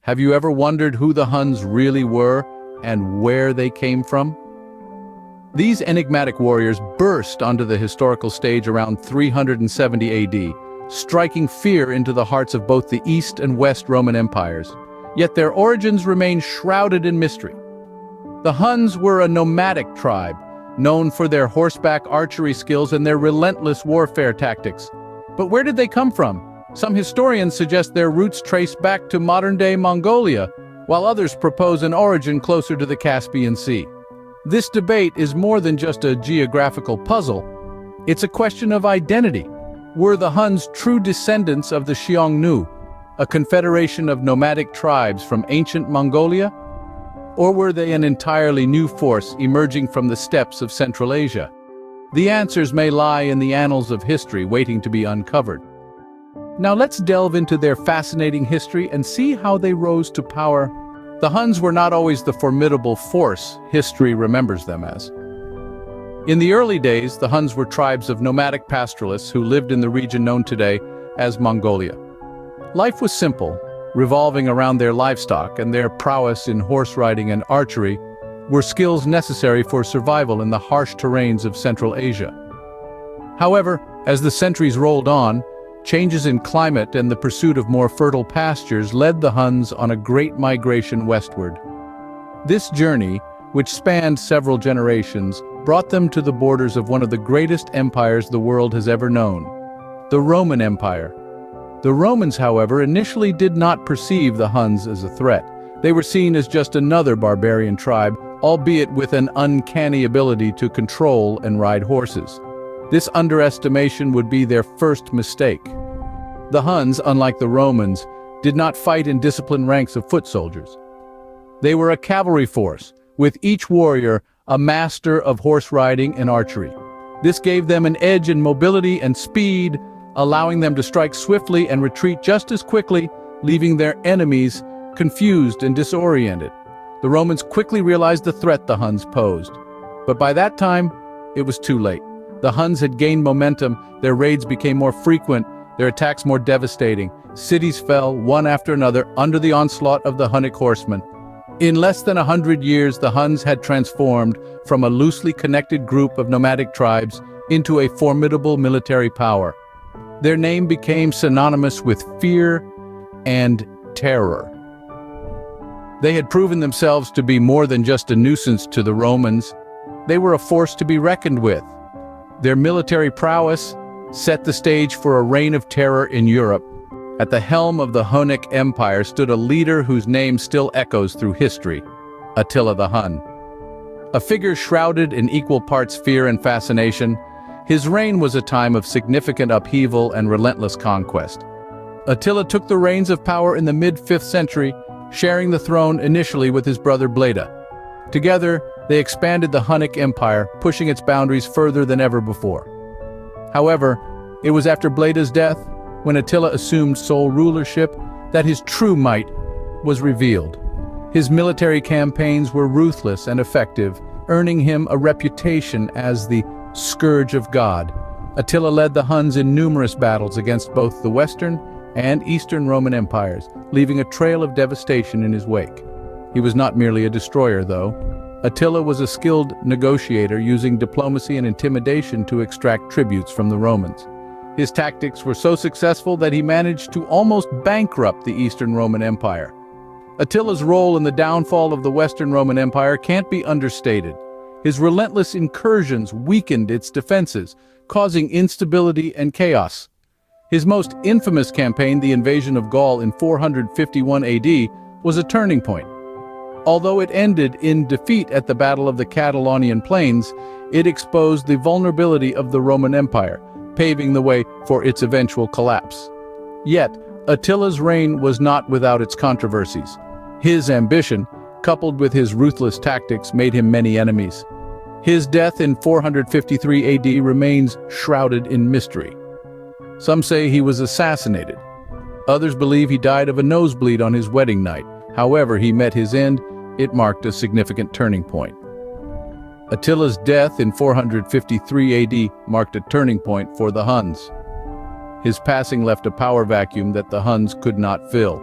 Have you ever wondered who the Huns really were and where they came from? These enigmatic warriors burst onto the historical stage around 370 AD, striking fear into the hearts of both the East and West Roman empires. Yet their origins remain shrouded in mystery. The Huns were a nomadic tribe, known for their horseback archery skills and their relentless warfare tactics. But where did they come from? Some historians suggest their roots trace back to modern-day Mongolia, while others propose an origin closer to the Caspian Sea. This debate is more than just a geographical puzzle. It's a question of identity. Were the Huns true descendants of the Xiongnu, a confederation of nomadic tribes from ancient Mongolia? Or were they an entirely new force emerging from the steppes of Central Asia? The answers may lie in the annals of history waiting to be uncovered. Now let's delve into their fascinating history and see how they rose to power. The Huns were not always the formidable force history remembers them as. In the early days, the Huns were tribes of nomadic pastoralists who lived in the region known today as Mongolia. Life was simple, revolving around their livestock, and their prowess in horse riding and archery were skills necessary for survival in the harsh terrains of Central Asia. However, as the centuries rolled on, changes in climate and the pursuit of more fertile pastures led the Huns on a great migration westward. This journey, which spanned several generations, brought them to the borders of one of the greatest empires the world has ever known, the Roman Empire. The Romans, however, initially did not perceive the Huns as a threat. They were seen as just another barbarian tribe, albeit with an uncanny ability to control and ride horses. This underestimation would be their first mistake. The Huns, unlike the Romans, did not fight in disciplined ranks of foot soldiers. They were a cavalry force, with each warrior a master of horse riding and archery. This gave them an edge in mobility and speed, allowing them to strike swiftly and retreat just as quickly, leaving their enemies confused and disoriented. The Romans quickly realized the threat the Huns posed. But by that time, it was too late. The Huns had gained momentum, their raids became more frequent, their attacks more devastating. Cities fell, one after another, under the onslaught of the Hunnic horsemen. In less than 100 years, the Huns had transformed from a loosely connected group of nomadic tribes into a formidable military power. Their name became synonymous with fear and terror. They had proven themselves to be more than just a nuisance to the Romans. They were a force to be reckoned with. Their military prowess set the stage for a reign of terror in Europe. At the helm of the Hunnic Empire stood a leader whose name still echoes through history, Attila the Hun. A figure shrouded in equal parts fear and fascination, his reign was a time of significant upheaval and relentless conquest. Attila took the reins of power in the mid-5th century, sharing the throne initially with his brother Bleda. Together, they expanded the Hunnic Empire, pushing its boundaries further than ever before. However, it was after Bleda's death, when Attila assumed sole rulership, that his true might was revealed. His military campaigns were ruthless and effective, earning him a reputation as the Scourge of God. Attila led the Huns in numerous battles against both the Western and Eastern Roman empires, leaving a trail of devastation in his wake. He was not merely a destroyer, though. Attila was a skilled negotiator, using diplomacy and intimidation to extract tributes from the Romans. His tactics were so successful that he managed to almost bankrupt the Eastern Roman Empire. Attila's role in the downfall of the Western Roman Empire can't be understated. His relentless incursions weakened its defenses, causing instability and chaos. His most infamous campaign, the invasion of Gaul in 451 AD, was a turning point. Although it ended in defeat at the Battle of the Catalonian Plains, it exposed the vulnerability of the Roman Empire, paving the way for its eventual collapse. Yet, Attila's reign was not without its controversies. His ambition, coupled with his ruthless tactics, made him many enemies. His death in 453 AD remains shrouded in mystery. Some say he was assassinated. Others believe he died of a nosebleed on his wedding night. However he met his end, it marked a significant turning point. Attila's death in 453 AD marked a turning point for the Huns. His passing left a power vacuum that the Huns could not fill.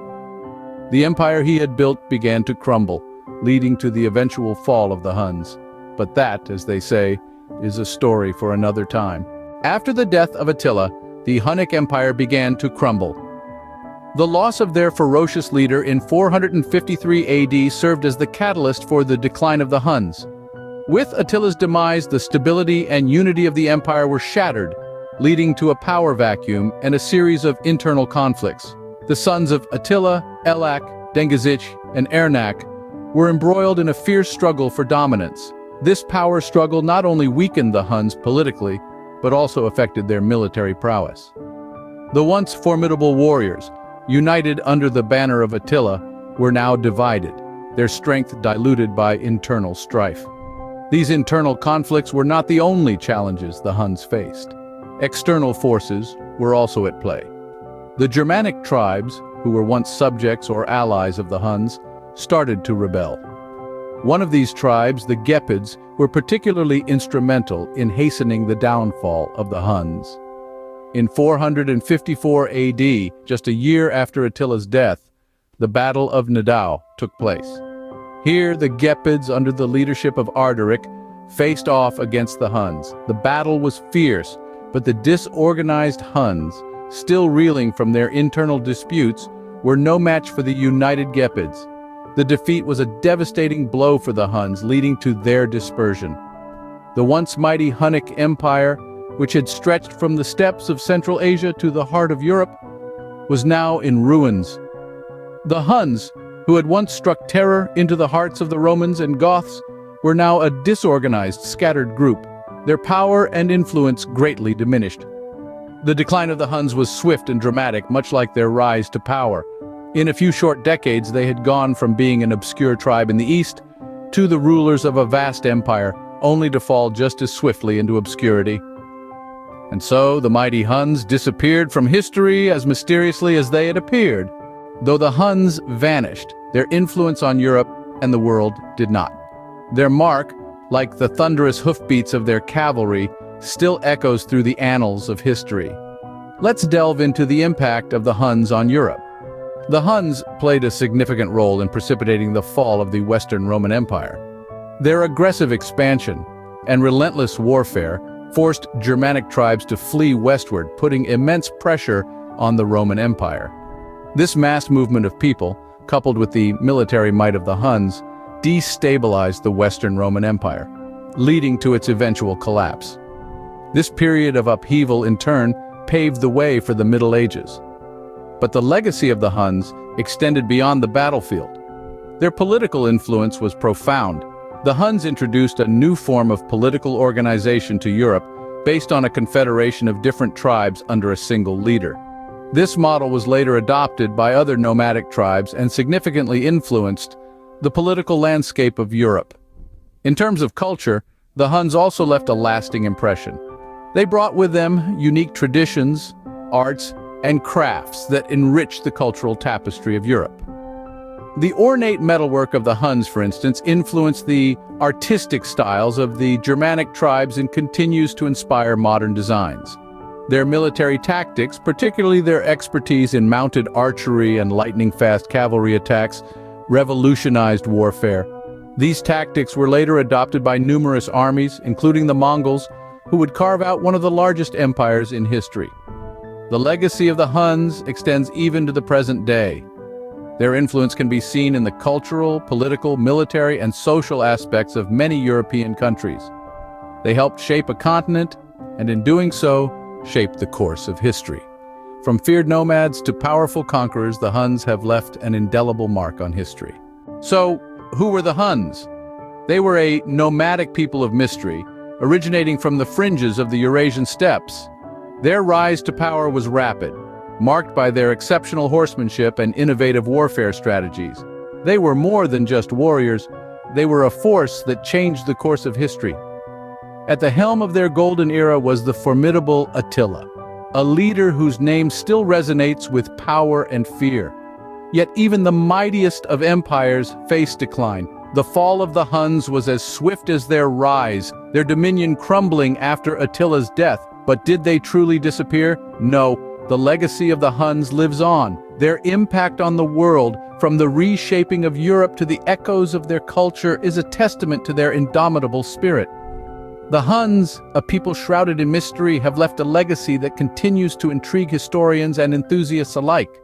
The empire he had built began to crumble, leading to the eventual fall of the Huns. But that, as they say, is a story for another time. After the death of Attila, the Hunnic Empire began to crumble. The loss of their ferocious leader in 453 AD served as the catalyst for the decline of the Huns. With Attila's demise, the stability and unity of the empire were shattered, leading to a power vacuum and a series of internal conflicts. The sons of Attila, Elak, Dengizich, and Ernak were embroiled in a fierce struggle for dominance. This power struggle not only weakened the Huns politically, but also affected their military prowess. The once formidable warriors, united under the banner of Attila, were now divided, their strength diluted by internal strife. These internal conflicts were not the only challenges the Huns faced. External forces were also at play. The Germanic tribes, who were once subjects or allies of the Huns, started to rebel. One of these tribes, the Gepids, were particularly instrumental in hastening the downfall of the Huns. In 454 AD, just a year after Attila's death, the Battle of Nidau took place. Here, the Gepids, under the leadership of Ardaric, faced off against the Huns. The battle was fierce, but the disorganized Huns, still reeling from their internal disputes, were no match for the united Gepids. The defeat was a devastating blow for the Huns, leading to their dispersion. The once mighty Hunnic Empire, which had stretched from the steppes of Central Asia to the heart of Europe, was now in ruins. The Huns, who had once struck terror into the hearts of the Romans and Goths, were now a disorganized, scattered group, their power and influence greatly diminished. The decline of the Huns was swift and dramatic, much like their rise to power. In a few short decades, they had gone from being an obscure tribe in the east to the rulers of a vast empire, only to fall just as swiftly into obscurity. And so the mighty Huns disappeared from history as mysteriously as they had appeared. Though the Huns vanished, their influence on Europe and the world did not. Their mark, like the thunderous hoofbeats of their cavalry, still echoes through the annals of history. Let's delve into the impact of the Huns on Europe. The Huns played a significant role in precipitating the fall of the Western Roman Empire. Their aggressive expansion and relentless warfare forced Germanic tribes to flee westward, putting immense pressure on the Roman Empire. This mass movement of people, coupled with the military might of the Huns, destabilized the Western Roman Empire, leading to its eventual collapse. This period of upheaval, in turn, paved the way for the Middle Ages. But the legacy of the Huns extended beyond the battlefield. Their political influence was profound. The Huns introduced a new form of political organization to Europe based on a confederation of different tribes under a single leader. This model was later adopted by other nomadic tribes and significantly influenced the political landscape of Europe. In terms of culture, the Huns also left a lasting impression. They brought with them unique traditions, arts, and crafts that enriched the cultural tapestry of Europe. The ornate metalwork of the Huns, for instance, influenced the artistic styles of the Germanic tribes and continues to inspire modern designs. Their military tactics, particularly their expertise in mounted archery and lightning-fast cavalry attacks, revolutionized warfare. These tactics were later adopted by numerous armies, including the Mongols, who would carve out one of the largest empires in history. The legacy of the Huns extends even to the present day. Their influence can be seen in the cultural, political, military, and social aspects of many European countries. They helped shape a continent, and in doing so, shaped the course of history. From feared nomads to powerful conquerors, the Huns have left an indelible mark on history. So, who were the Huns? They were a nomadic people of mystery, originating from the fringes of the Eurasian steppes. Their rise to power was rapid, marked by their exceptional horsemanship and innovative warfare strategies. They were more than just warriors, they were a force that changed the course of history. At the helm of their golden era was the formidable Attila, a leader whose name still resonates with power and fear. Yet even the mightiest of empires faced decline. The fall of the Huns was as swift as their rise, their dominion crumbling after Attila's death. But did they truly disappear? No, the legacy of the Huns lives on. Their impact on the world, from the reshaping of Europe to the echoes of their culture, is a testament to their indomitable spirit. The Huns, a people shrouded in mystery, have left a legacy that continues to intrigue historians and enthusiasts alike.